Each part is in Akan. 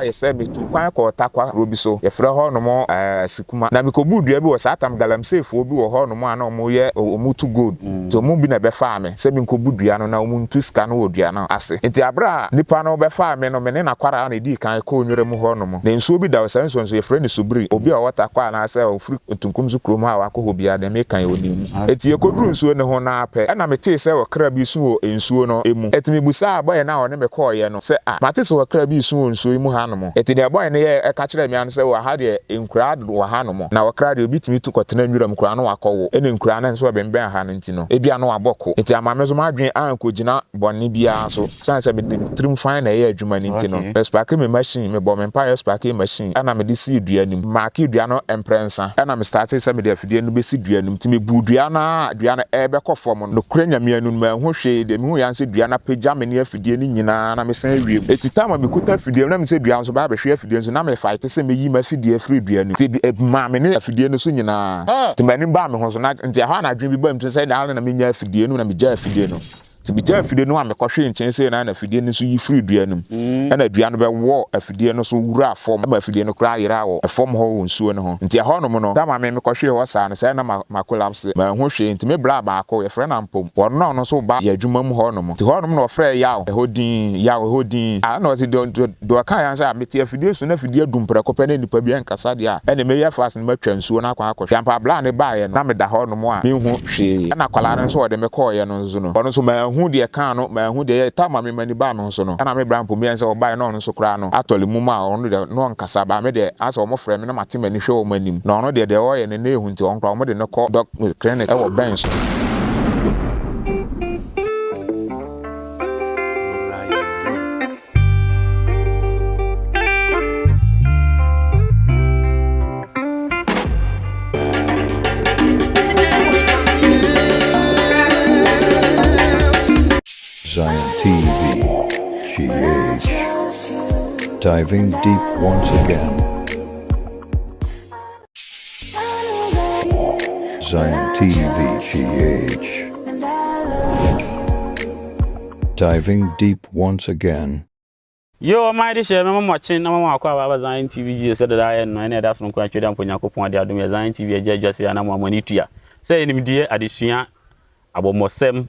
ye se me tu kwan ko takwa robi so ye frɛ hɔ no mo sikuma na me ko budua bi wo satam galamsefo bi wo hɔ no mo ana mo ye omutu gold to mo bi na be fa me se me ko budua no na omuntu ska no wo dua no ase enti abra nipa no be fa me no me ne na kwara na di kan ko nwere mu hɔ no mo na nsuo bi da wo sanso ye frɛ ne subiri obi a wata kwa na se ofri tunkum zu krom ha wakɔ hɔ bia de me kan ye onim enti ye ko duru nsuo ne ho na apɛ ɛna me te se wo kra bi su wo nsuo no emu eti me busa aboy na wo ne me kɔ ye no se mate se wo kra bi su wo nsuo mu ha no mo eti de aboy ne ye ka kyerɛ me an se wo ha de nkura do wo ha no mo na wo kra de obi timi tu kɔtena nwura mu kura no wakɔwo ene nkura na nso be mben ha no nti no ebia no wabɔko eti amame so madwen anko gina bɔne bia so sanse be trim fine na ye adwuma ni nti no spark me machine me bɔ me pa spark machine ana me de si dua nim maaki dua no emprensa ana me start se me de afidie no be si dua nim timi bu dua na ebe kɔ fɔm no kura nyame anu ma ho hwe de me hu yan se dua na pagya me ne afidie ni nyina na me san wiem eti tama me kuta afidie na me se dua so ba be hwe afidie so na me fight se me yi ma afidie free dua ni ti ma me ne afidie no so nyina ti mani ba me ho so na nti ha na adwen bi ba me se na me nya afidie no na me gya afidie no ti bi gya afidie no a me kɔhwe nkyɛn se na afidie no so yi free dua nim na dua no be wo afidie no so wura fɔm ma afidie no kra yera wo fɔm ho wo nsuo no ho nti ha no mo no tama me kɔhwe ho sa no se na ma collapse ma ho hwe nti me bra ba akɔ ye frɛ na mpom wɔn no so ba ye adwuma mu ho no mo ti ho no mo no frɛ yaw ho din a na o ti do ka yan sa me ti afidie so na afidie dum prɛ kɔpɛ na nipa bi enkasa dia ene me ya fast na matwa nsuo na akɔ akɔ mpa bla ne ba ye no na me da ho no mo a me hu hwe na kwala no so wɔde me kɔ ye no nso no ɔno so ma hu de kan no ma hu de tama me mani ba no so no na me bra mpom yan sɛ ɔba no so kra no atɔle mu ma ɔno de no nkasa ba me de asa ɔmo frɛ me na mate mani hwɛ ɔmo anim na ɔno de ɔyɛ ne na ehu nti ɔnkra ɔmo de no kɔ doc clinic ɛwɔ bench Ziontv Gh diving deep once again. Ziontv Gh diving deep once again. Yo, my dear, I'm watching. I'm Ziontv Gh said that I am no that's no quite sure. I'm going to put on the Ziontv Gh just say I'm money to ya. Say him dear addition about Mosem.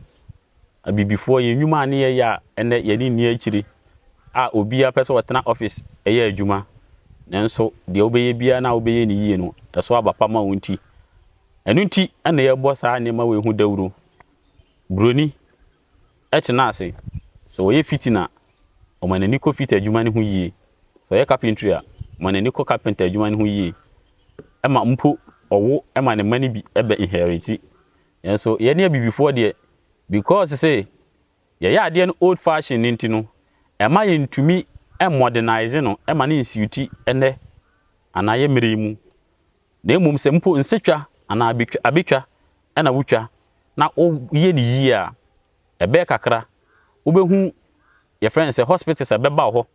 Abi before you man near ya and that you didn't near chili. Obi a person at an office a year juma. Then so the obey beer now obey any year no. That's why Papa Wunty. And Unti and the boss are near my way who do. Bruni Etchanase. So ye fitina or man a nico fit a human who ye. So a carpentry, man a nico carpenter human who ye. Emma umpo or wo Emma and money be ever inherited. And so ye near be before the because say yeah the old fashioned into no am I into me and modernizing no am an insuti and I am rimu de mum sempo nsetwa ana abetwa and a wutwa na o ye ni year e be kakra obehu your friends say hospitals a beba ho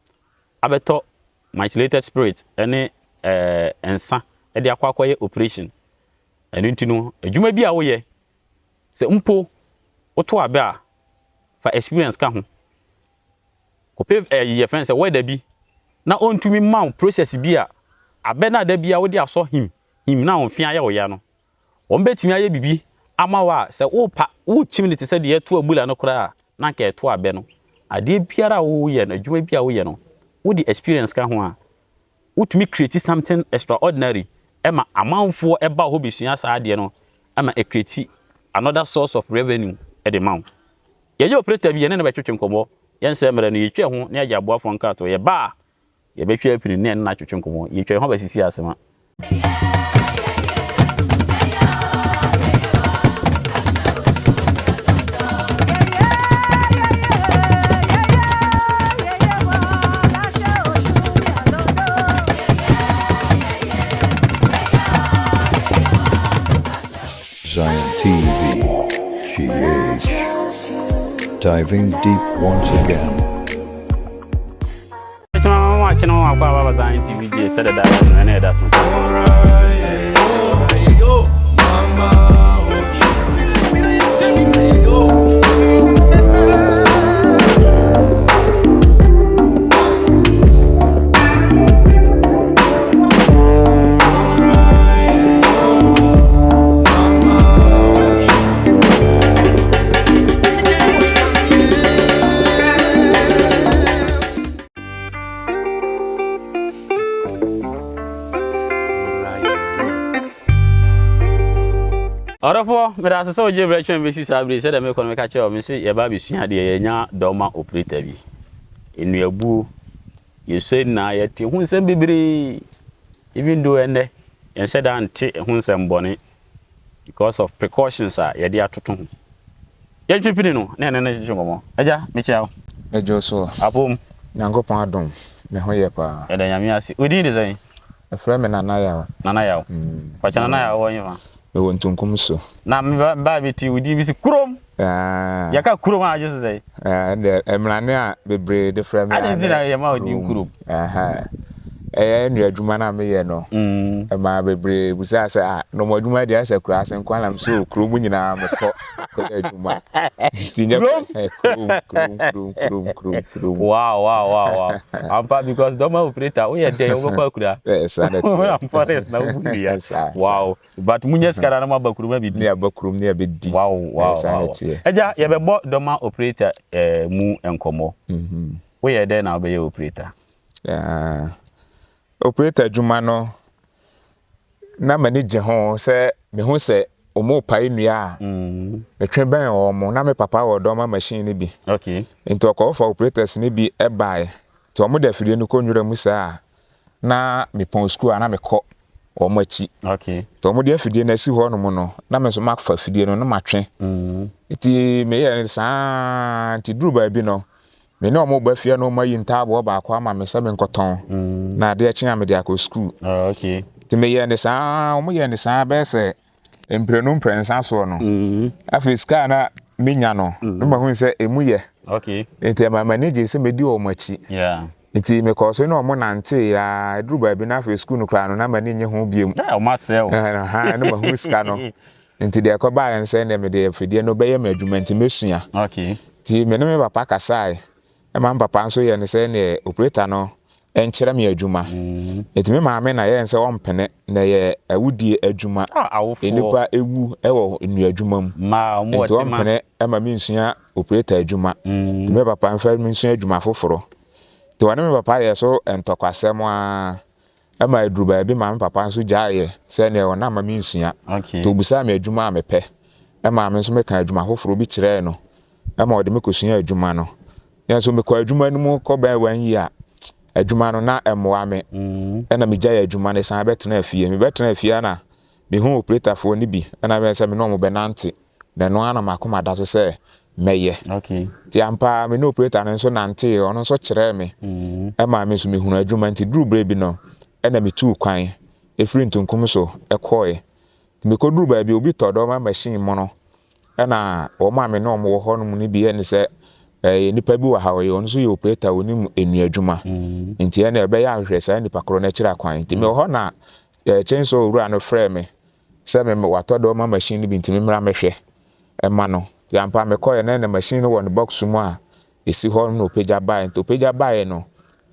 abeto methylated spirit ene ensa e de akwakoye operation enu ntino adwuma bi a wo ye se mpo oto abe a fa experience ka ho ko pe your friends say where da bi na ontumi ma process bi a abe na da bi a wo de aso him na onfia ye wo ya no on betimi aye bibi ama wa se wo pa wo chimni te se de to abula no kra na ka to abe no ade biara wo ye na adwuma bia wo ye no wo di experience ka ho a wotumi create something extraordinary ema amanfo eba ho besua sa ade no ema e create another source of revenue at the mount ye operator bi ye na betwetwe nkomo ye nse mere no ye twa ho na ya aboafo nka to ye ba ye betwa apiri ne na twetwe nkomo ye twa ho basisi asema Ziontv Gh diving deep once again. I'm watching all about Ziontv Gh said that and that's Orofo me da so je bre twen be si sabre se da me kono me ka che o me se ye ba be sua de ye nya doma operator bi enu abu ye so na ye te hu nsem bebre even though ende ye se da ante hu nsem bone because of precautions ye de atoto hu ye twipini no na ne dwumo aja me chia ejo so apom nyankopon adom me ho ye pa e da nyame ase odi design e fra me nana ya kwa chana na ya wo nyima me won tunkum so na me ba bi ti odi bi si kurom ya ka kurom a je so say de emrane a bebre de fra me a de na ye ma odi kurom enu adwuma na me ye no ma bebre busa se no mo adwuma dia se kura se nkwana m so kuro mu nyina me ko adwuma tinye kuro wow ampa because doma operator we ye dey we kwa kura I'm forest na ubundi ya wow but munye skara na mabakuru ma bi ni abakurum ni abedi wow eja ye be bo doma operator mu enkomo we ye dey na be operator operator adwuma no na mani je ho se me ho se omo pai nua me twen ben o mo na me papa wo doma machine ni bi okay into ko for operators ni bi e bai to omo da fidie no ko nwura mu sa na me pon school na me ko o mo achi okay to omo da fidie na si ho no mo no na me so mak fa fidie no na ma twen iti me ye sa ti duru ba bi no me no mo ba fie no ma yi ntabo ba kwa ma me se me nkoton na de achi am de akọ school okay ti me ye ne sa o mo ye ne sa be se emprenu prensa so no afiska na minya no ma hu se emu ye okay enti ma manage se me di o machi enti me ko so no mo nante ya duru ba bi na afi school no kra no na ma nye ho biem o ma se o ha no ma hu ska no enti de ko ba yan se ne me de fidie no be ye ma adwuma enti mesua okay ti me no me papa kasai e ma papa nso ye ne se ne operator no enkyere me adwuma etime maame na ye nse wompene na ye awudie adwuma enipa ewu ewo enu adwuma mu ma mo ti wompene e ma me nsua operator adwuma me papa nfa me nsua adwuma foforo to wane me papa ye so entokwasem a e ma edruba bi maame papa nso jaaye se ne wona ma me nsua to busa me adwuma a mepe e ma me nso me kan adwuma foforo bi kire no e ma ode me kosua adwuma no yanso me kwa adwuma no mu ko ba wan a adwuma no na emoa me na me gya adwuma ne san betena afie me betena afie na me hu operator fo ni bi na me se me no mo benante na no ana makoma da so se meye okay ti ampa me no operator no so nante ono so kire me ma me so me hu adwuma nti duru bre bi no na me tu kwan efiri ntunkum so ekoe me ko duru ba bi obi todo ma machine mo no na o ma me no mo wo ho no ni bi ne se nipa bi wa hawo yo nso ye operator woni enu adwuma nti ene ebe ya hwehwe sa nipa kro na kira kwan nti me ho na chenso owura no frɛ me se me watodo ma machine bi nti me mra mehwe ma no ya mpa me koye na machine no won box mu a esi ho no Ghpage buy to Ghpage buy no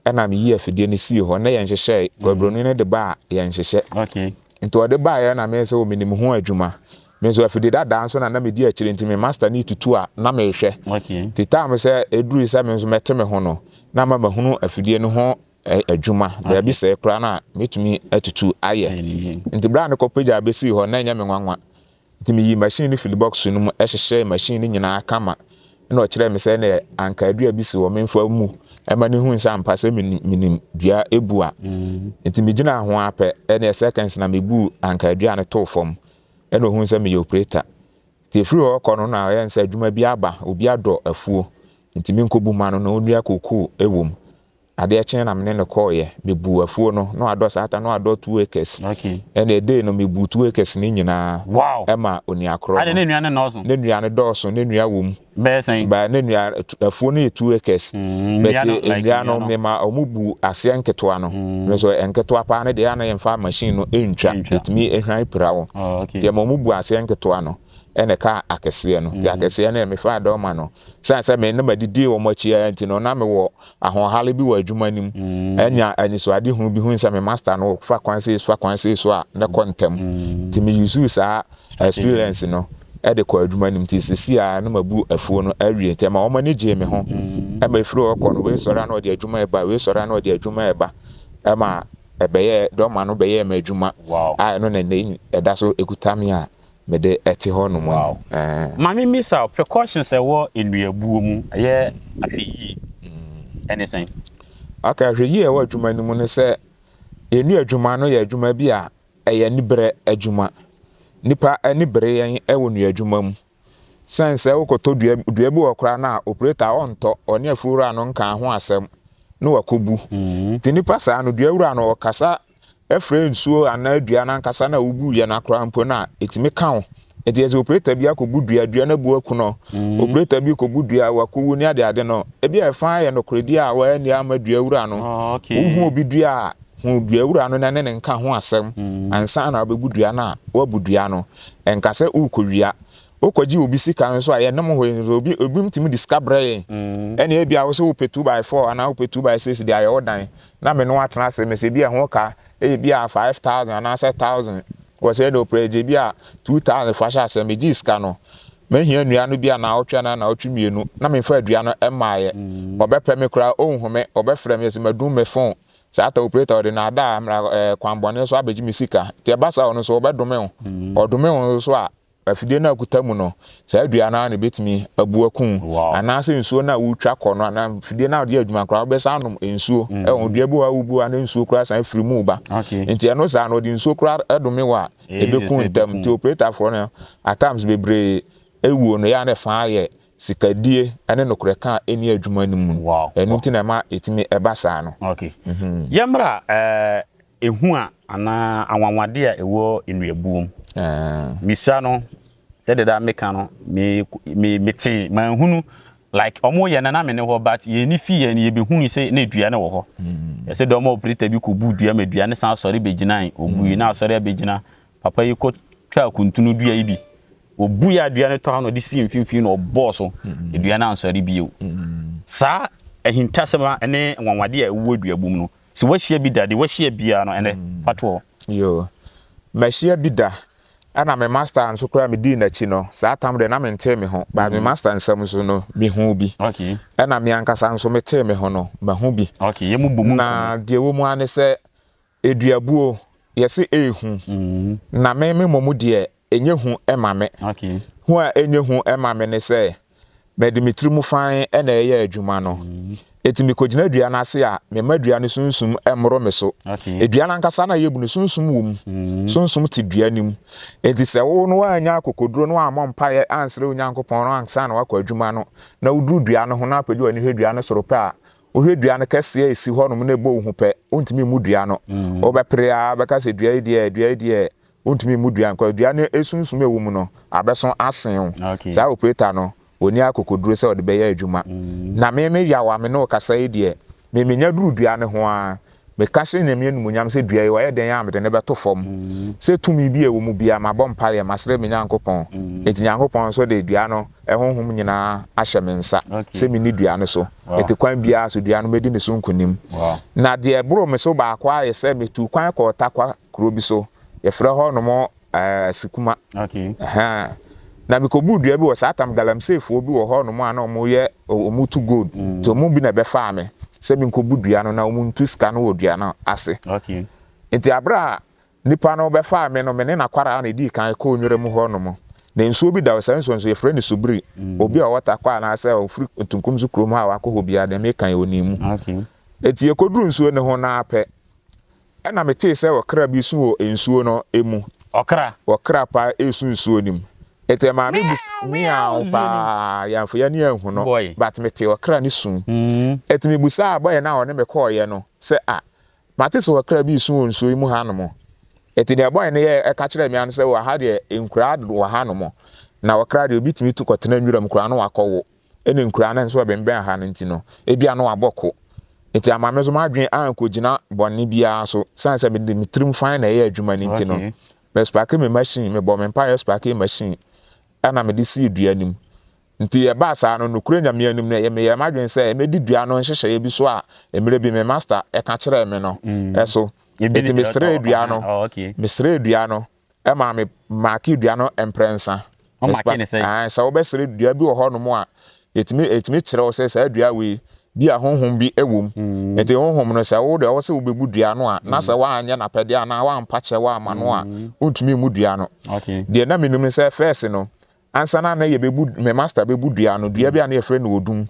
na me yi afidie ne si ho na ye nhyehyɛ ko broni ne de ba ye nhyehyɛ okay nti o de buy na me se o minim ho adwuma mezo afidi da danso na me di akire nti me master ni tutu a na me hwɛ okay ti time se eduru se me nso mete me ho no na ma mahunu afidie no ho adwuma ba bi se kra na metumi atutu aye nti bra ne Ghpage abesi ho na nya me nwanwa nti me yi machine ni fill box no mu ehyehyɛ machine ni nyina kama na o kire me se na anka adua bi si wo memfa mu ema ne hu nsa ampa se minim dua ebu a nti me gina ho apɛ na seconds na me bu anka adua ne to fom eno hu nsa me operator ti free ho kono na ye nsa adwuma bi aba obi adɔ afuo nti me nkobu ma no na onua koku ewom ade echen na me ne ko ye me bu afuo no na adɔ sata na adɔ 2 acres okay ene ede no me bu 2 acres ni nyina wow ema oni akro ade ne nua ne no so ne nua ne dɔso ne nua wom be sen ba ne nua afuo no ye 2 acres but nua no me ma omubu ase enketo no me so enketo pa ne de ya na yemfa machine no entwa etimi ehwan pira wo ti ma omubu ase enketo no ene ka akese no ti akese na me fa do ma no sansa me na madidi wo machi anti no na me wo ahonhale bi wo adwuma nim enya aniso ade hu bi hu nsa me master no fa kwanse so a na kontem ti me use sa experience no e de ko adwuma nim ti sisi a na mabu afuo no awie ti ma wo manage me ho e ma efiro ko no we sora na ode adwuma e ba we sora na ode adwuma e ba e ma ebeye do ma no beye ma adwuma a no na nei eda so ekutami a me de eti ho no wow mami misa precautions e wo enuabuo mu ye ahweyi anything okay ahweyi e wo adwuma ni mu ne se enu adwuma no ye adwuma bi a eye nibre adwuma nipa anibre yen e wo nu adwuma mu sense e wo koto dua bi wo kra na operator onto oni afura no nka ho asem no wakobu ti nipa sa no dua wura no kasa efre nsuo ana dua na nkasa na ubu ye na kra mpo na etimi kan eti eze operator bi akobu dua na bu akuno operator bi kobu dua wakowu ni ade no ebi efa ye no kredi a wa ni ama dua wura no uhu obi dua hu dua wura no na ne nka ho asem ansa na obebu dua na wabu dua no enkase ukowia okoji obi sika nso a ye nam ho nso obi mtimi discovery ene e bia wo so pe 2x4 ana wo pe 2x6 dia ye odan na me no atena se me se bia ho ka e bia 5000 ana 1000 wo se do preje bia 2000 fasha se me jiska no me hia nua no bia na otwa na otwi mienu na me fa adua no emaaye obepe me kra onhume obefrem ye se madum me phone sa ata operator de na da mra kwambone so abeji me sika tie basa ono so obedome ho odome ho so a afide na akutamu no sa adua na na betimi abuakun anase nsuo na wutwa kɔ no na afide na de adwuma kra obesa anom nsuo odua bi wa wubu ana nsuo kra san afiri mu ba enti eno sa no de nsuo kra edome wa ebekun tam ti operator for no at times bebre ewuo no ya na fa ye sikadie ane no kra ka eni adwuma ni mu enu ti na ma etimi ebasa no yamra ehu a ana awanwade a ewo enuabuom misa no said that meka no me ti manhunu like omo ye na me ne ho but ye ni fi ye ni ye be hunu se na dua ne wo ho ye se do mo operator bi ko bu dua me dua ne san sori beginan obu yi na sori begina papa yi ko twa kuntunu dua yi bi obu ya dua ne to no de si mfimfin no oboso dua na ansori bi o sa ehintasema ene nwanwade a wo dua bum no si wahia bi da de wahia bia no ene pato yo mahia bi da ana me master anso kura me di na chi no sa tam de na me nteme me ho ba me master nsam so no me hu bi okay ana me ankasa anso me teme ho no ma hu bi okay ye mu bomu na de wo mu ane se eduabuo ye se ehu na me momu de enye hu ema me okay hu a enye hu ema me ne se me de mitri mu fan na eye adwuma no etimi kogina adua na ase a me madua ne sunsum emro me so edua na nkasa na yebu ne sunsum wom sunsum ti dua nim enti se wo no anya akokoduro no amọ mpa ansere onyankopon no ansa na wakọ adwuma no na wuduru dua no ho na apedi wani hwedua no soro pa a ohwedua no kase esi ho no ne bo hu pe ontimi mu dua no obepre a beka se dua die ontimi mu dua nko dua no esunsum ewum no abeso asen sa operator no oni akokoduro se ode be ya adwuma na me yawa me no kasa idie me nya duru dua ne ho a me kase na me numunyam se dua yi wa ye den ya me de ne beto fom se tumi bi ewo mu bia ma bom pare masre me nyankopon eti nyankopon so de dua no ehonhom nyina ahye me nsa se me ni dua no so eti kwan bia so dua no medi ne so nkunim na de ebro me so ba kwa ye se me tu kwan ko takwa kuro bi so ye frɛ ho no mo sikuma na mikobu dua bi wo satam galamsefo bi wo ho no mo ana mo ye omutu gold to mo bi na be fa me se bi nkobu dua no na omuntu ska no wo dua no ase enti abra nipa no be fa me no me ne na kwara na di kan ko onwere mu ho no mo na nsuo bi da wo sanso ye frɛ ne subiri obi a wota kwa na ase ofri tunkum zu krom ha wakɔ obi a de me kan onimu enti ekoduru nsuo ne ho na apɛ ɛna mete se okra bi su wo nsuo no emu okra pa esu nsuo nim ete ma me miau pa ya fo ya ni ehu no but me te okra ni sun ete me busa boy na one me call ye no se mate so okra bi sun nso imu ha no mo ete de boy ne ye ka kire me an se wa ha de enkura do wa ha no mo na okra de obitimi tu kotena nwura mkura no akɔwo ene nkura na nso be mben ha no ntino ebia no abɔko ete ama me so ma dwen anko gina bonni bia so sanse me de mitrim fan na ye adwuma ni ntino me spake me machine me bo me pa spake machine ana me de si dua nim nti e ba sa no nokura nyame anim na ye madwen se me di dua no nhyehyɛ ye bi so a emre bi me master e ka kyerɛ me no eso eti me sere dua no me sere dua no e ma me mark dua no emprensa o mark ne sei sa wo be sere dua bi wo ho no mo a etimi kyerɛ wo se sa dua we bi a honhom bi ewom enti honhom no sɛ wo de wo sɛ wo bebu dua no a na sɛ wa anya na pɛde a na wa mpakyɛ wa ama no a untumi mu dua no de na menim sɛ first no ansa na ye bebu me master bebu dua no dua bi a na ye frɛ no odum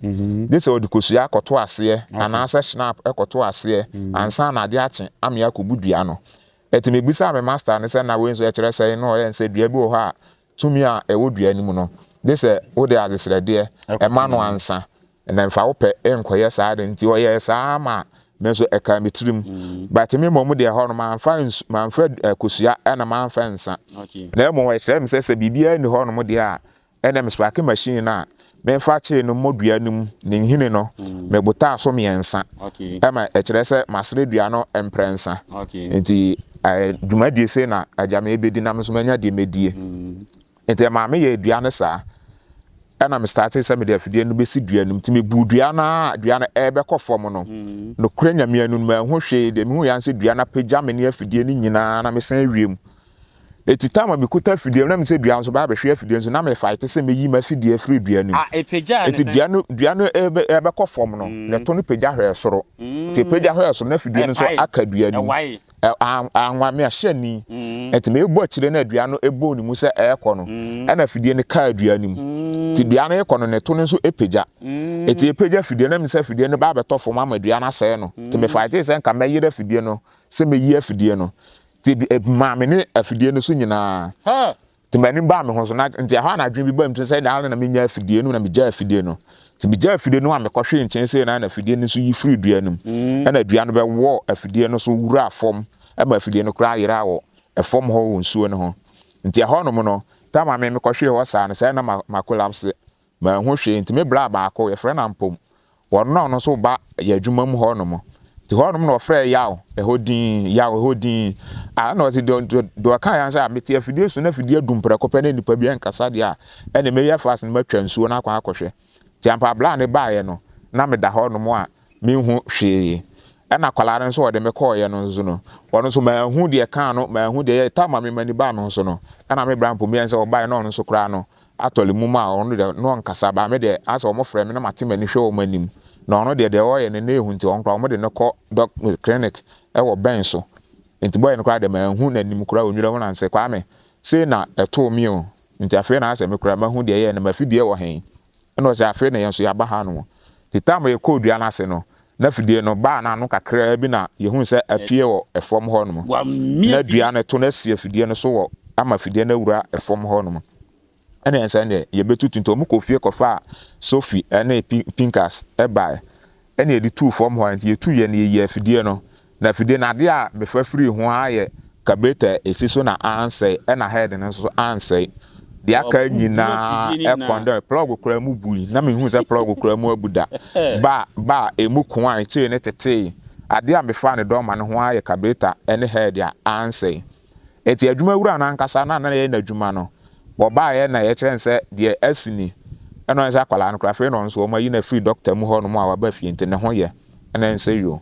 de sɛ odi kosua akɔto ase ana sɛ snap ɛkɔto ase ansa na ade akye ame akɔbu dua no enti me bisa me master ne sɛ na we nso ye kyerɛ sɛ no ye sɛ dua bi wɔ ha tumi a ɛwɔ dua ni mu no de sɛ wo de adesrɛdeɛ ɛma no ansa na mfa wo pɛ enkoyɛ saa de nti ɔyɛ saa ma me nso ɛka me tirim but me mom de hɔ no manfa kosua ɛna manfa nsa na mo wɔ kyerɛ me sɛ bibia ni hɔ no mo de a ɛna me spark machine na me fa kye no modua num ne nhini no me bota so miɛnsa ɛma ɛkyerɛ sɛ masre dua no emprensa nti dwumadie se na agya me ebedi na me so manya de medie nti ma me yɛ dua no saa ɛna me start sɛ me de afidie no besi dua num ti me bu dua na ɛbɛkɔ fam no no kura nyame anu ma ho hwe de me hu yan sɛ dua na pagya me ne afidie no nyinaa na me san wiem eti tama me kuta afidie na me sɛ dua nso ba bɛhwe afidie nso na me fight sɛ me yi ma afidie free dua num eti dua no ɛbɛkɔ fam no ne to no pagya hwɛ soro ti pagya hwɛ soro na afidie no nso aka dua num anwa me ahye ni eti me bɔ kyire na dua no ɛbɔ ni mu sɛ ɛkɔ no ɛna afidie no ka dua num ti dua no ɛkɔ no ne to no nso ɛpagya eti ɛpagya afidie na me sɛ afidie no ba bɛtɔ fam ama dua no asɛe no ti me fight sɛ nka me yire afidie no sɛ me yi afidie no ti ma me ne afidie no so nyinaa ti mani ba me ho so na nti ha na adwen bi ba me sɛ na me nya afidie no na me gya afidie no ti me gya afidie no a me kɔhwe nkyɛn sɛ na afidie no so yi free dua no ɛna dua no bɛ wɔ afidie no so wura fam ɛma afidie no kra yera wɔ ɛfam hɔ wɔ nsuo no ho nti ɛhɔ no mo no ta ma me kɔhwe hɔ saa no sɛ na ma collapse ma ho hwe nti me bra ba akɔ yɛ frɛ na mpom wɔn no so ba yɛ adwuma mu hɔ no mo ti hɔ no mo no frɛ yaw ɛhɔ din a na ɔti do ka yan sɛ ameti afidie so na afidie dumpre kɔpɛ na nipa bi ankasa de a ɛna me yɛ fast na matwa nsuo na akɔ akɔhwɛ ti ampa bla ne ba yɛ no na me da hɔ no mo a me hu hwee ɛna kwalare nso ɔde me kɔɔyɛ no nso no ɔno nso ma hu de ka no ma hu de ta ma me mani ba no nso no ɛna me bra mpom yɛn sɛ ɔba no nso kra no atɔle mu ma ɔno de no ankasa ba me de asɛ ɔmo frɛ me na mate mani hwɛ ɔmo anim na ɔno de ɔyɛ ne ehu nti ɔnkra ɔmo de ne kɔ doctor clinic ɛwɔ ben so nti boy no kra de ma hu na anim kra onwira ho na sɛ kwa me sei na ɛto mi o nti afei na asɛ me kra ma hu de ɛyɛ na ma fidie wɔ hen ɛna ɔsɛ afei na yɛn so yaba ha no ti tam yɛ kɔ dua na ase no na fidie no ba na no kakra bi na yehu sɛ apie wɔ ɛfam hɔ no na dua no to na sie fidie no so wɔ ama fidie no wura ɛfam hɔ no ɛna yɛn sɛ ne yɛbɛtutu nto mu kofie kɔfa sofi ɛna pinkas ɛbae ɛna yɛde tu fam hɔ nti yɛtu yɛ ne yɛ fidie no na fidie na ade a mefa free ho ayɛ kabeta esi so na ansɛ ɛna head no so ansɛ de aka nyina ɛkɔndɛ plug kura mu bui na me hu sɛ plug kura mu abuda ba emu ko an tie ne tete ade a mefa ne dɔma ne ho ayɛ kabeta ɛne head a ansɛ eti adwuma wura na ankasa na yɛ na adwuma no boba yɛ na yɛ kyerɛ sɛ de asini ɛno nsa akwala no krafe no nso ɔma yi na free doctor mu hɔ no mu a waba fie nti ne ho yɛ ɛna nsa yo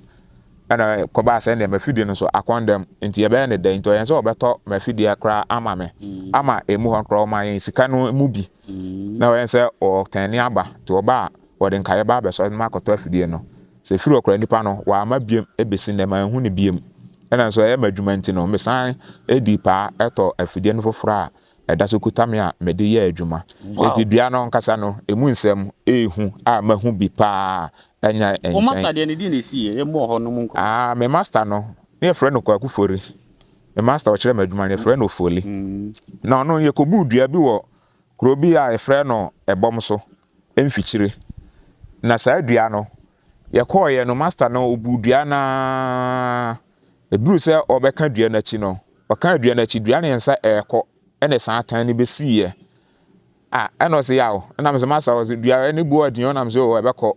ɛna kɔba sɛ ne mafidie no so akɔndam nti yɛbɛyɛ ne dan nti ɔyɛ sɛ ɔbɛtɔ mafidie kra ama me ama emu hɔ kra ɔma yɛn sika no mu bi na ɔyɛ sɛ ɔtɛne aba to ɔba ɔde nkae ba bɛsɔ no makɔtɔ afidie no sɛ firi ɔkra nipa no wa ama biem ebesi ne ma hu ne biem ɛna nso ɛyɛ madwuma nti no mesan edi pa ɛtɔ afidie no foforo a ɛda so kuta me a me de yɛ adwuma eti dua no nkasa no emu nsɛm ehu a mahu bi pa anya enchen o master de ne di na esi e mo hɔ no mu nko me master no ne frɛ no kwakufori me master o kyerɛ me adwuma ne frɛ no foli na ɔno yɛ kobu dua bi wɔ kuro bi a frɛ no ɛbɔm so emfikyire na saa dua no yɛ kɔɔ no master no obu dua na eburu sɛ ɔbɛka dua na chi no ɔka dua na chi dua ne nsa ɛkɔ ɛna saatan ne besiye ɛna ɔsɛ yaw ɛna me sɛ masa ɔsɛ dua ne bu ɔdin ɔnam sɛ o ɛbɛkɔ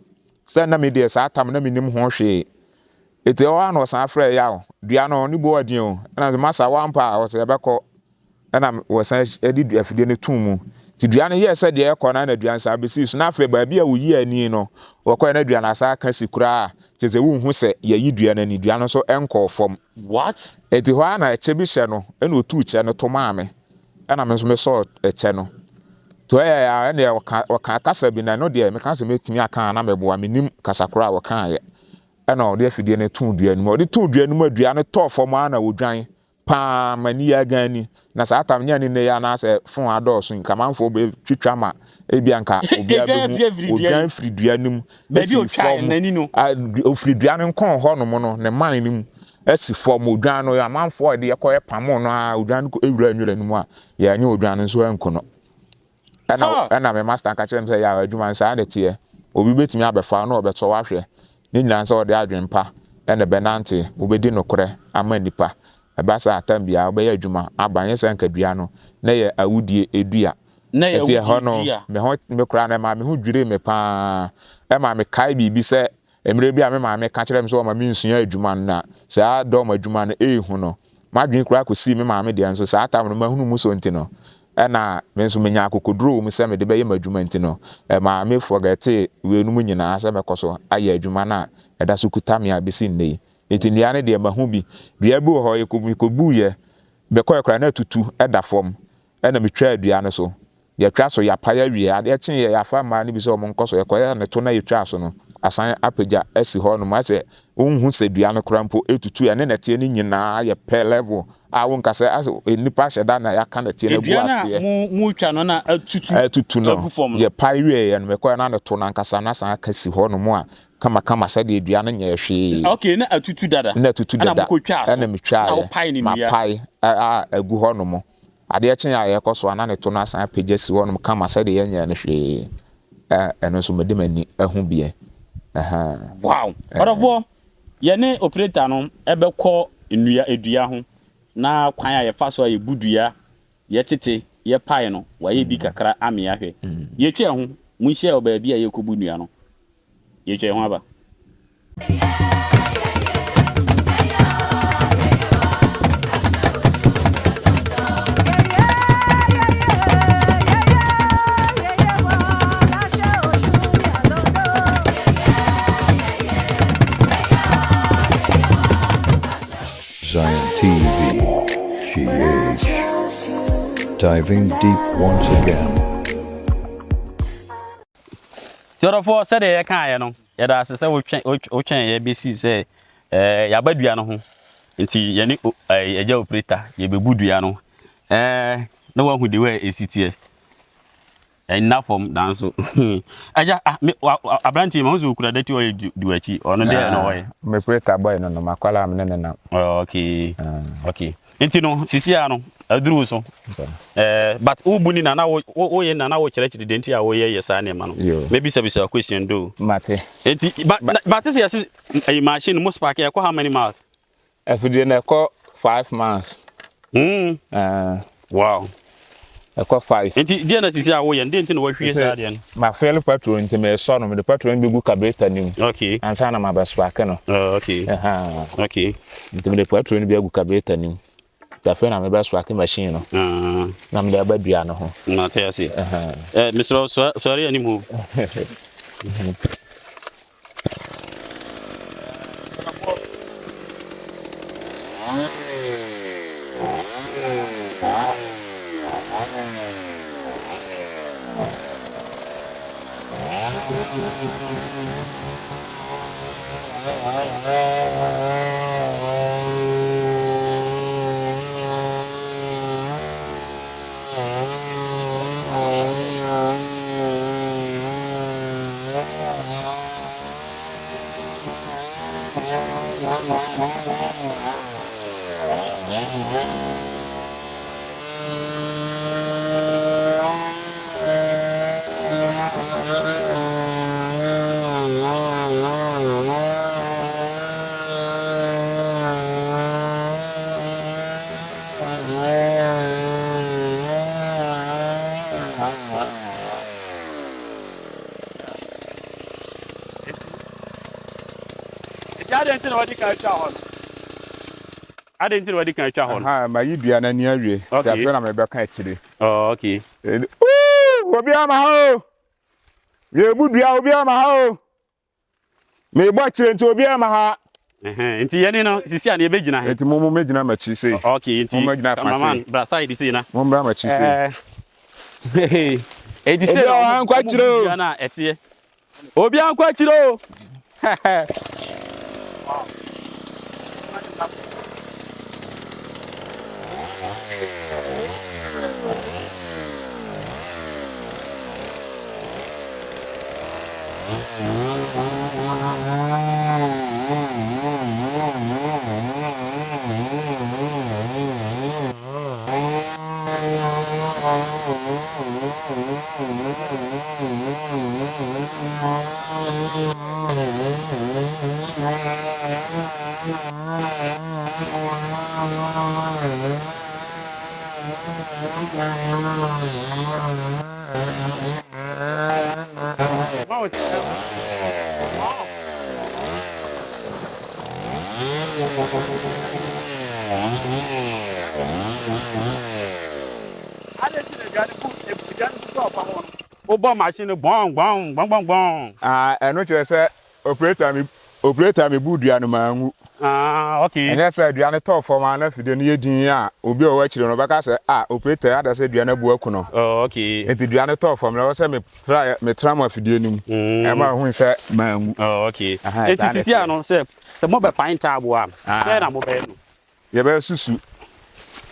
sɛ na me de saatam na me nim ho hwe ete ɔwa na ɔsan frɛ yaw dua no ne bu ɔdin o ɛna sɛ masa wampa ɔsɛ ɛbɛkɔ ɛna wɔsan edi dua fidie ne tum mu ti dua no yɛ sɛ de ɛkɔ na dua nsa besi so na afɛ ba bia wo yi ani no wɔkɔ na dua na asa ka sikura te sɛ wo hu sɛ yɛ yi dua na ni dua no so ɛnkɔ fam what eti hɔ na ɛkyɛ bi hyɛ no ɛna otu kyɛ no to maame ɛna me nso me sɔ ɛkyɛ no to ya na waka kasa bi na no de me kasa metumi aka na meboa menim kasa kora waka ye na ode afidie ne ton dua num ode ton dua num adua ne to fom ana wodwan pa mani ya gani na sa atam nya ne ya na se fon adoso nka manfo be twitwa ma ebi anka obi abehu odwan firi dua num baby o twa nani no ofiri dua ne nkon ho no no ne man num esi fom odwan no ya manfo de yekoye pamo no a odwan ko ewura nwura num a ya nya odwan nso enko no ana me master ka kire say ya adwuma nsa na tie obi betimi abefa na obeto wahwe ni nyina nsa ode adwempa ene benante obedi nokore ama nipa ebasa atambia obeye adwuma abanye sanka dua no na ye awudie edua na ye awudie hono me kura na ma me hu dwire me pa e ma me kai bibi se emire bia me ma me ka kire me so ma me nsua adwuma na sa do ma adwuma no ehu no ma dwen kura kosi me ma me de nso sa atam no ma hunu mu so ntino ena menso menya akokodro mu se me de beye madwuma ntino ma me forget we nu mu nyina se me koso aye adwuma na eda so kuta me abisi nei enti nua ne de mahu bi dua bi ho yekobu ye be koy kra na tutu eda fom ena me twa dua ne so ye twa so ya paya wie ade chen ye ya fa ma ne bi so mo nkoso ye koy ne to na ye twa so no asan apeja asi ho no ma se unhu se dua ne krampo etutu ya ne nete ne nyina ye pe level a won kase as nipa sheda na ya ka nete ne bu ase mu twa no na atutu no ye pai wie ye no me koy na ne to na nkasa na san akasi ho no mo a kama se de dua no nya hwe okay na atutu dada ana me twa ma pai agu ho no mo ade chen ya ye koso na ne to na san apeja si ho no kama se de ye nya ne hwe eno so mede mani ahu bie wow orofo ye ne operator no ebekọ nnua edua ho na kwan ya ye fa so ye budua ye tete ye pai no wa ye bi kakra ame ya hwe ye twa ho mun hye oba bia ye kobu nnua no ye twa ho aba Ziontv Gh diving deep once again. Jorofo said ye kan ye no ye da se wo twen ye besi se ya badua no ho nti ye ni eja operator ye be budua no na wa hu de we esitie na form dan so aja abranti ma zo kura dati o duachi ono de no we me operator boy no makwala am ne na okay okay nti no sisia no aduru so but ubuni na wo ye na wo kire kire denti a wo ye yesa na ma no maybe service a question do mate nti but this is a machine most park e ko how many miles every na ko 5 months wow eko 5 nti dia na sisia wo ye ndenti no wo hwie sa dia no ma fail petrol nti me so no me de petrol bi gu carburetor nim okay ansa na ma baspark no okay okay nti me de petrol bi gu carburetor nim da fe na me baspark machine no na me de abadua no ho na te asi Mr. sorry any move I didn't know what you can try on. My Ibia na near you. Okay, na me be kan akire. Oh, okay. Obi ama ha o. Ye budua obi ama ha o. Me bo akire nti obi ama ha. Nti ye ne no sisi a na ebe gina he. Nti mo megina machi sei. Okay, nti mo megina fa sei. Mama, bra side sei na. Mo bra machi sei. e di say ankwa chiro na etie obi ankwa chiro Obo machine bong bong bong bong bong. eno chere say operator me budua no mangu. Okay. Enya say aduane to form na fide no yedin a obi o wa chire no beka say operator ada say aduane bu aku no. Okay. Enti aduane to form na say me trama fide nim. E ma hu say mangu. Okay. Eti sisi ano say mo be pint abo am. Say na mo be no. Ye be susu.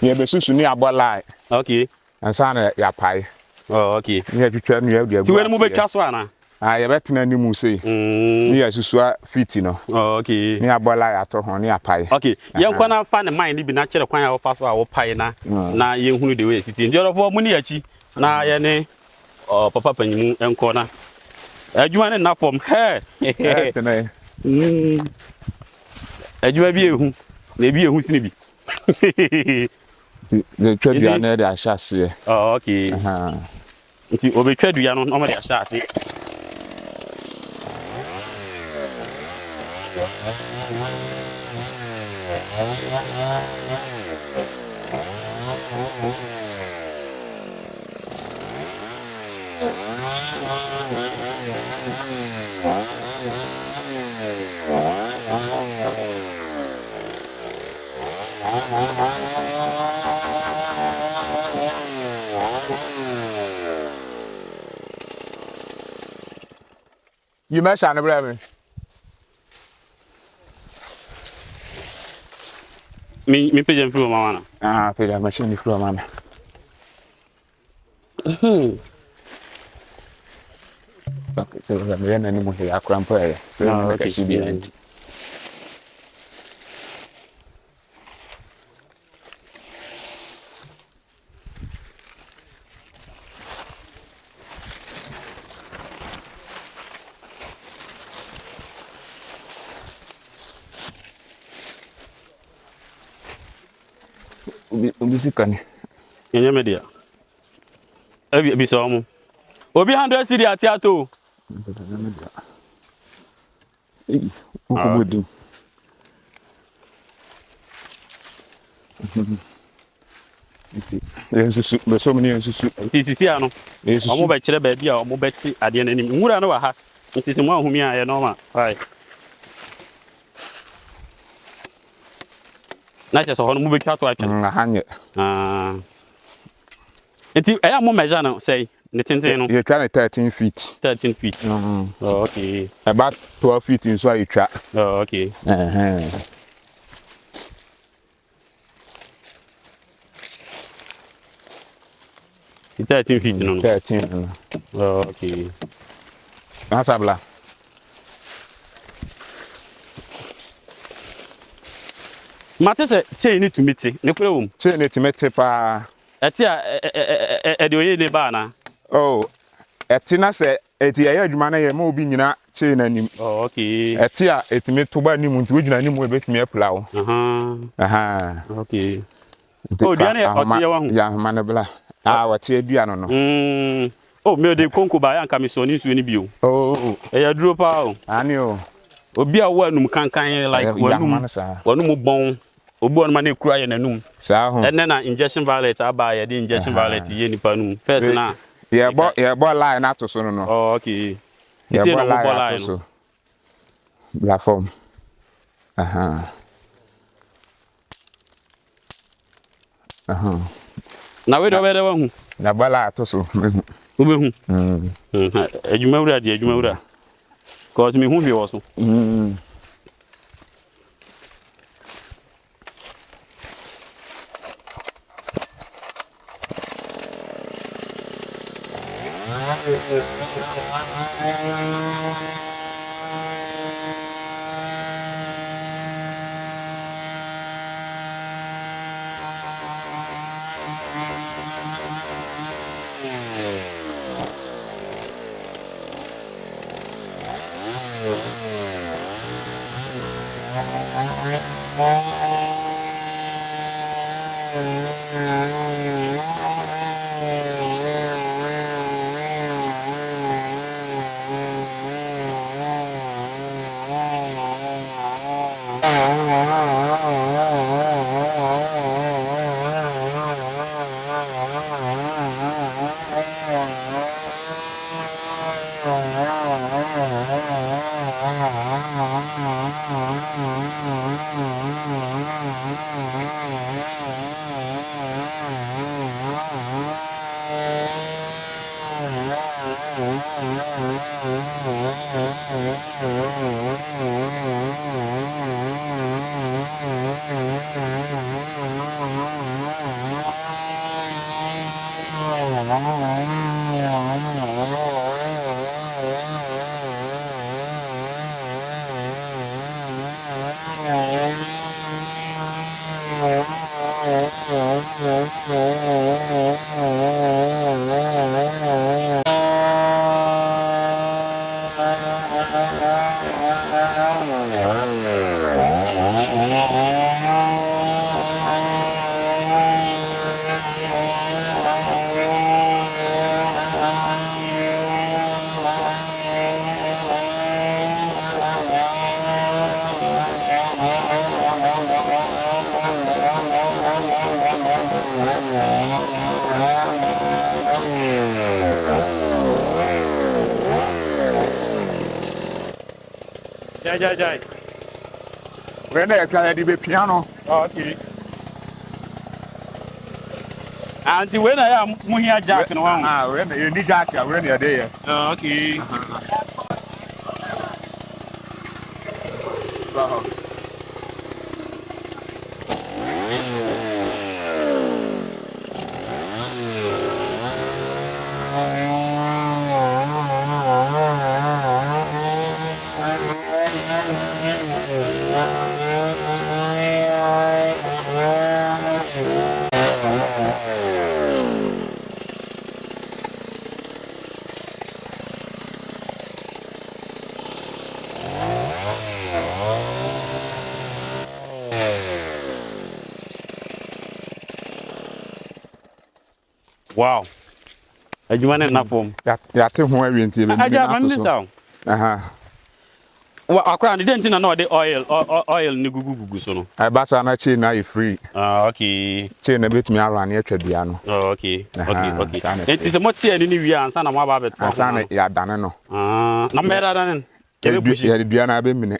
Ye be susu ni abolai. Okay. Ansa na ya pai. Okay. Ni atwitwa no ya Ti we mo be twa so ana. Ye betena ni mu sei. Ni ya susu fiti no. Okay. Ni abolai ato ho ni apai. Okay. Ye nkwa na fa ne mind bi na kire kwan ya wo fa so a wo pai na ye hunu de we titi. Ndi orofo mu ni achi na ye ne papa panyimu enko na. Adwuma ne na form. He. Tene. Adwuma bi ehu. Na bi ehu sini bi. The trade na de ahase. Okay. Nti obetwa dua no no de ahase. You mentioned it, Me page flow mama na. Page machine flow mama. Okay, so the man any mo ya krampo ya. So na ka shi bi anti. Obi sikani. Yenye media. Abi so mu. Obi 100 cedi atiato. Ukubudi. Yensusu, be so many yensusu. Nti sisi ano. Omo be kire ba bia omo beti ade nanim. Nwura no wa ha. Nti mo ahumi a ye normal. Right. Na je so hono mo be twa to atwa. Hanye. Nti eya mo measure no say ne tenten no. You try 13 feet. 13 feet. Oh, okay. About 12 feet in so you try. Oh, okay. 13 feet no. 13. Oh, okay. Asabla. Mate se chain ni tumiti. Ne kure wom. Chain ni tumiti pa. Eti a de oye ne ba na. Oh. Eti na se eti ya adwuma na ye ma obi nyina chain anim. Oh, okay. Eti a etimi to ba anim nti wodwina anim we betimi apla wo. Okay. Oh, diane oti ye wa hu. Ya homa ne bla. Wati adua no no. Oh, me de konko ba ya nka me so ni nsuo ni bio. Oh. Ya duro pa o. Ani o. Obi a wa num kankan like wanum bon. Obi on ma na ekura ye nanum. Sa ho. Enne na injection violet aba ye de injection violet ye nipa num. First na. Ye bo line na to so no. Oh, okay. Ye bo line to so. Platform. Na we do we de wa hu. Na bala to so. Ubehu. Ejumawura de ejumawura. Cause me hu bi wo so. Jai. When I try the piano. Okay. Auntie, when I am Muhia Jack and one. When you need Jack, when you're there. Okay. Wow. Adwuma ne na fom. Ya te ho awie ntie be. Aja ma mi saw. Wa akwa ne denti na no de oil ni gugugugu so no. I ba sa na chain na free. Okay. Chain na betimi aran na atwa bia no. Okay. Enti se motie ni wi ansa na mo ba beto. Ansa na ya dane no. Na mera dane. Kebe pushi. Ya dua na be mine.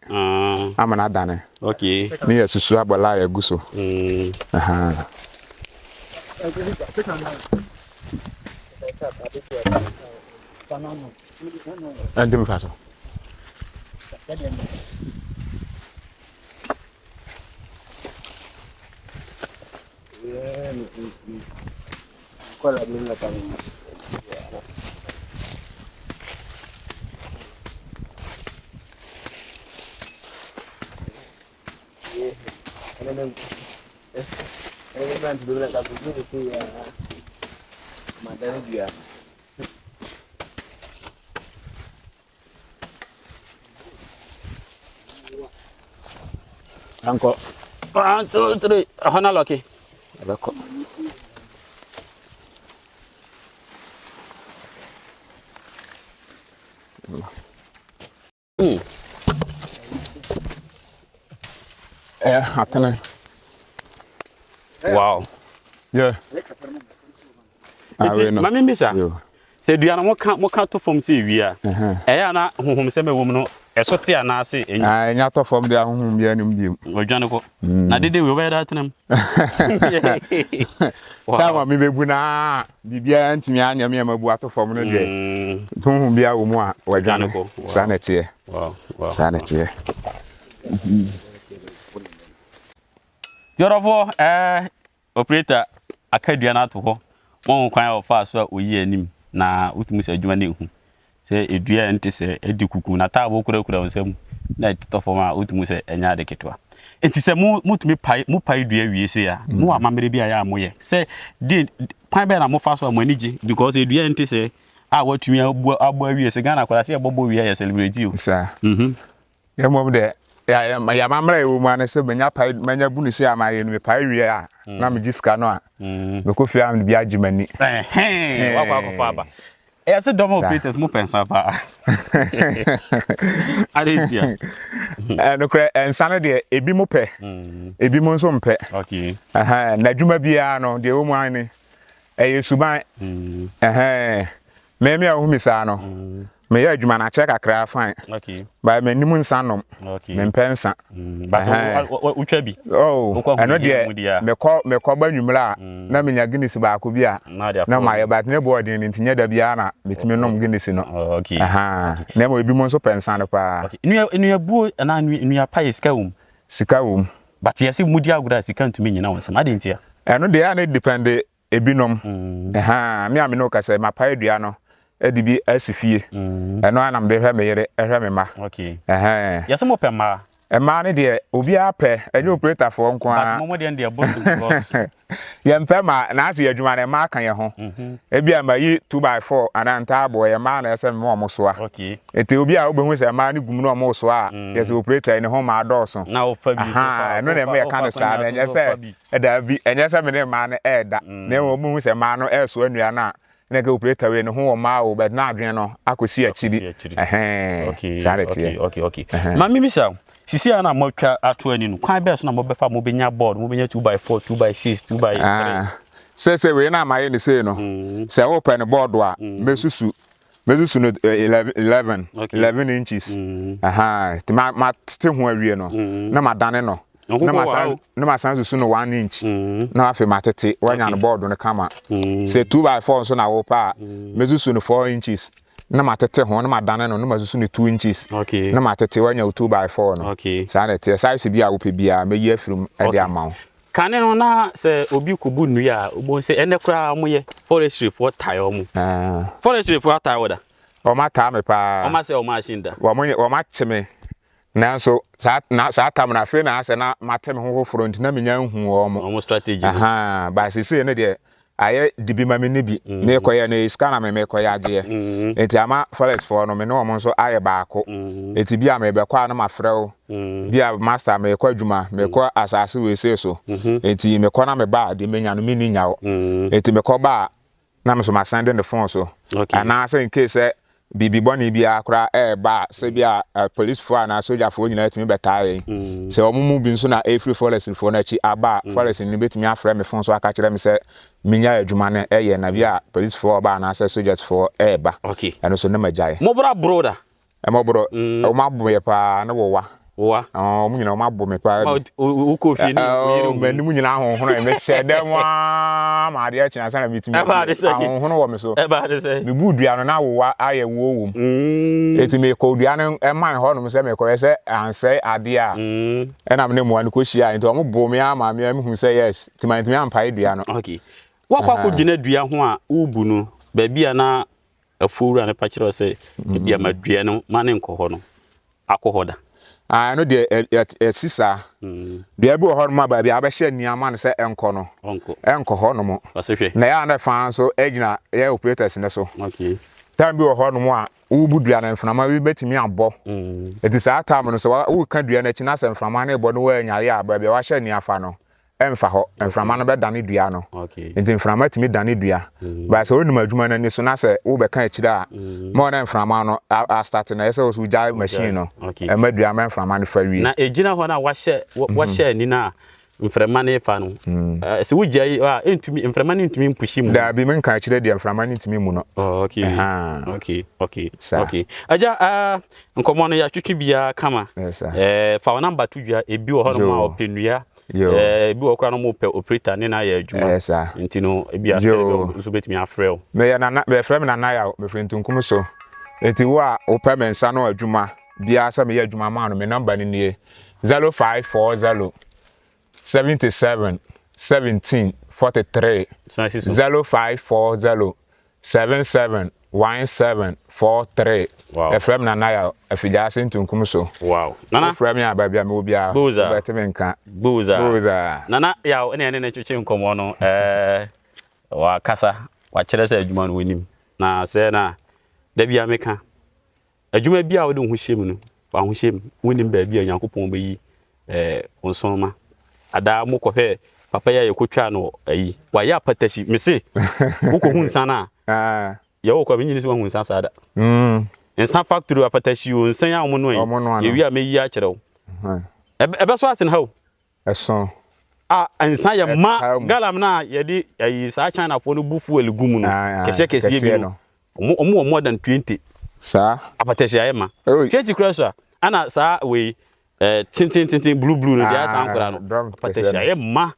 Ama na dane. Okay. Me ya susu abola ya guso. And me faso. Uncle. 1, 2, 3. Hana lucky. Atene. Wow. Yeah. Mami bisa. Se dua na mo ka to fom se wi a. Na honhom se me wom no eso te anase enya to fom de ahonhom bia nim biem odwane ko na dede we be da tenam tama mi bebu na bibia ntimi anya me mabu ato fom no de honhom bia wo mu a odwane ko sanete wow sanete Yorofo operator akadua na to ho won kwan of so a oyi anim na utumu se adwuma ne hu se edua ente se edi kuku na taabo kura nsam na titofo ma utumu se enya de ketwa enti se mutumi pai dua wie se ya mu amamere bia ya moye se di kwan be na mo fa so amanigi because edua ente se watumi abo wie se Ghana kwara se bobo wie ya celebrate o sa ya mom de ya mamra e wo mu ane se menya pai menya bunu se amaye no pai wie a na me giska no a me ko fi am bia agimani wakwa ko fa ba se domo operators mo pensa pa arentia no kre ensane de ebi mo pe ebi mo nso mpe okay na adwuma bia no de wo mu ane suban me a wo misa no me ya adwuma na check akra fine okay ba me nimu nsanom okay me pensa but utwa bi eno de me ko ba nwumra na me nya Guinness ba ko bi a na ma ye but ne board ni ntinya da bia na metime nom Guinness no okay na mo ebi mo so pensa no pa inu ya buo na inu ya pai sika wum but yes mudi agura sika ntumi nyina won ade ntia eno de ya na depend ebi nom me no ka say ma pai dua no edibi asifie eno anam de hwe me yere hwe me ma okay yes mo pema ma ne de obi apɛ enye operator for nko a but mo de ndia boss because ye mpema na ase adwuma ne ma kan ye ho ebi ama yi 2x4 ananta abo ye ma na ese me mo so a okay ete obi a obehu se ma ne gum no mo so a yes operator ne ho ma dɔso na o fa bi no ne me ye kan sa na enye se eda bi enye se me ne ma ne eda na mo obehu se ma no so anua na na ga operator we no ho ma o but na adwen no akosi akiri okay ma mi bisa sisi ana mo twa ato ani no kwan be so na mo befa mo benya board mo benya 2x4 2x6 2x3 se we na ma ye ni se no se open board wa mesusu no 11 inches ti ma te ho awie no na ma dane no na ma san susu no 1 inch na afi ma tete wanya no board no kama se 2x4 so na wo pa mesusu no 4 inches na matete ho na madane no na masusu ni 2 inches okay na matete wanya 2x4 no okay sanete size bia wo pe bia meyi afirum ade amawo kane no na se obi kubu nu ya obo se ene kra mo ye forestry for tire mu forestry for tire woda o mata me pa o ma se o machine da wo ma teme nanso sa tam na fe na ase na mateme ho front na menya hu o mo strategy ba se ne de aye dibi ma me ne bi me koye na scanner me koye age enti ama forest for no me no mo nso aye baako enti bia me be kwa na mafrew bia master me kwa adwuma me kwa asase we se so enti me kwa na me ba de menya no me ni nyawo enti me kwa ba na me so ma send the phone so ana say in case bibi boni bia akra ba se bia police for na soldier for nyina timi betae se omumu bi nso na free forest for na chi aba forest ni betimi afre me phone so aka kire me se minya adwuma na ye na bia police for ba na se soldiers for ba okay eno so na majai mo bra broda mo bro o ma bo ye pa na wo wa mu nyina o ma bo me pa o ko fi ni o mani mu nyina honhono me hye ma de akina sana mitimi honhono wo me so me budua no na wo aye wo eti me ko dua no man ho no se me ko se anse ade a na me ne mu an ko hia enti o mo bo me ama me hu se yes timantimi ampa dua no okay wakwa ko gina dua ho a ubu no ba bia na afowura ne pa kire se bia ma dua no ma ne nko no akohoda no de sisa bia bi wo ho ma ba bia ba hye niama no se enko no enko ho no mo na ya na fa so egina ya operators ne so okay time bi wo ho no mo a wo budua na mframa bi betimi abo eti sa time no so wo ka dua na chi na se mframa na ebo no wa nya ya ba bia wa hye niafa no emfa ho mframa no be dane dua no enti mframa timi dane dua ba se onum adwuma na ni so na se wo be kan akira a mo na mframa no a start na se wo ja machine no e madua ma mframa no fa wi na ejina ho na wa hye ni na mframa fa no se wo gya entumi mframa ne ntumi mpushi mu da bi men ka kire de mframa ne ntumi mu no okay aja nkomo no ya twetwe bia kama fa wa number 2 dua ebi wo ho no ma openua ebi wo kra no mo pe operator ne na ya adwuma nti no ebi ase so betimi afrel me ya na be frem na ya me frentunkum so enti wo a opa mensa no adwuma bia sa me ya adwuma ma no me number ni nie 0540 77 17 43 0540 77 17 43 FM na ya afija sentunkum so wow nana FM ya babia me obia betime nka buza nana ya ene twetwe nkomo no wa kasa wa kire se adwuma no wanim na se na da bia meka adwuma bia wo de ho hyem no wa ho hyem wonim ba bia Nyankopɔn beyi onsonoma ada mo kohwe papa ya yekotwa no ayi wa ya patashi mese uko hunsa na ya wo kwa binyini so hunsa sada ensa factory wa patashi o nsan ya mo no ye wi a meyi a kyerɛw ebe so asen hawo eso ensa ya ma galam na ye di ayi sa China fo no bufu elugum no kese bi no omo more than 20 sa apatashi ya ma 20 crasher ana sa we tintin blue no dia san kora no patasha ye ma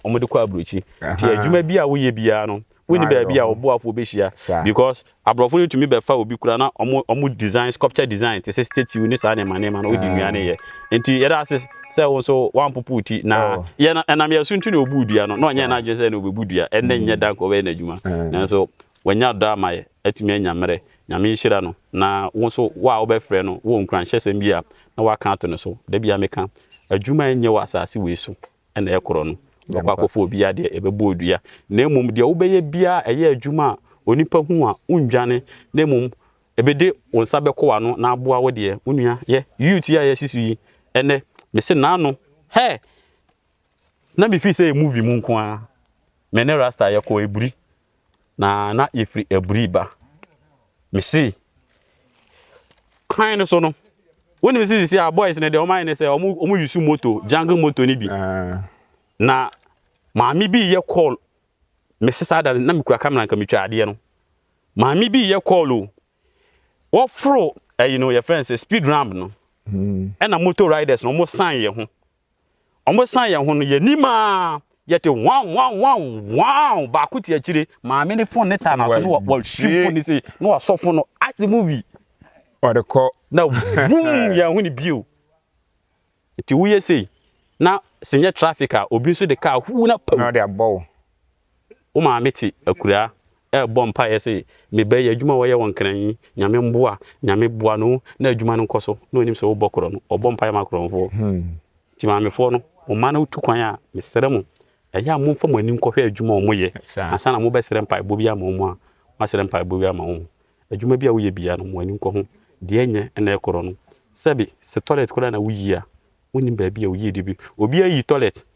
omode kwa abrochi ti adwuma bia wo ye bia no woni ba bia oboafo behia because abrofo ni tumi be fa obi kura na omo design sculpture design te statue ni sa ne ma no odi nuane ye enti ye da se wo so wan poputi na ye na me asuntu ne obudua no onye na adwese na obebudua enne nye da ko be na adwuma na so wanya da ma ye atumi anyamere nyame nhira no na wo so wa wo be frɛ no wo nkran hyesem bia na wa kan to no so da bia meka adwuma enye wa asase we so ena ekoro no kwa kofo bia de ebebo odua na emum de wo be ye bia eye adwuma onipa hu a undwane na emum ebede wonsa bekowa no na aboa wo de unua ye youth ya ye sisu yi ene me se na no he na bi fi say movie mu nko a me ne rasta ye ko eburi na ifri eburi ba me see kind so no when we see our boys na the o mind say omu use moto jungle moto ni bi na maami bi ye call me sesa da na me kura camera nka me twa ade no maami bi ye call o what fro you know your friends say speed ramp no na motor riders no mo san ye ho no ye nima yete wow ba kuti akire maami ne phone ne ta na so no wa ship phone ni say no wa so phone no at movie or the call na boom ya huni bio ti wuye say na senye traffic a obi so de car hu na pam na de abo o ma meti akura bom pa ye say me ba ya adwuma wo ye won kran nyame mboa nyame boa no na adwuma no nkoso na onim se wo bokoro no obom pa ya makronfo ti ma me fo no o ma na utu kwan a me sere mo ya mo fa mo ani nkohwe adwuma o mo ye asa na mo be sere mpa bo bia ma mo a ma sere mpa bo bia ma mo adwuma bia wo ye bia no mo ani nko ho de enye na ekoro no sebi se toilet kora na wuyi a woni ba bia wo ye de bi obi ayi toilet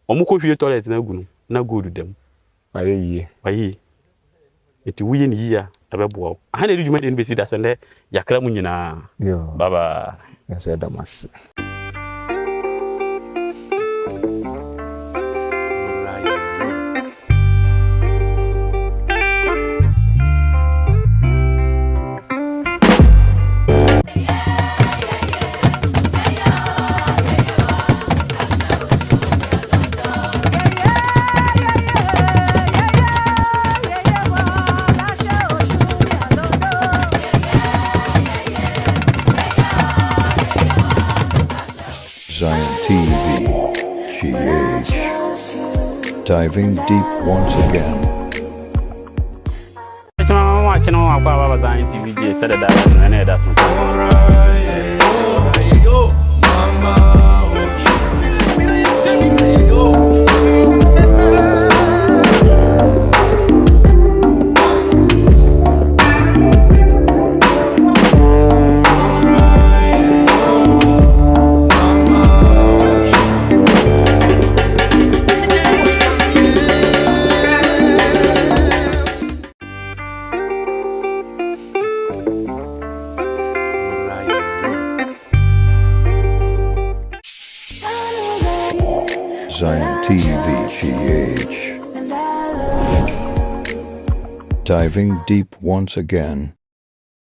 omo ko hwie toilet na gunu na godu dem ayi eti wuye ni yi a abebo aha na adwuma de no be si da sende yakra mu nyina baba so da mas Ziontv Gh diving deep once again. Ziontv Gh said that and that's Ziontv Gh. Diving deep once again.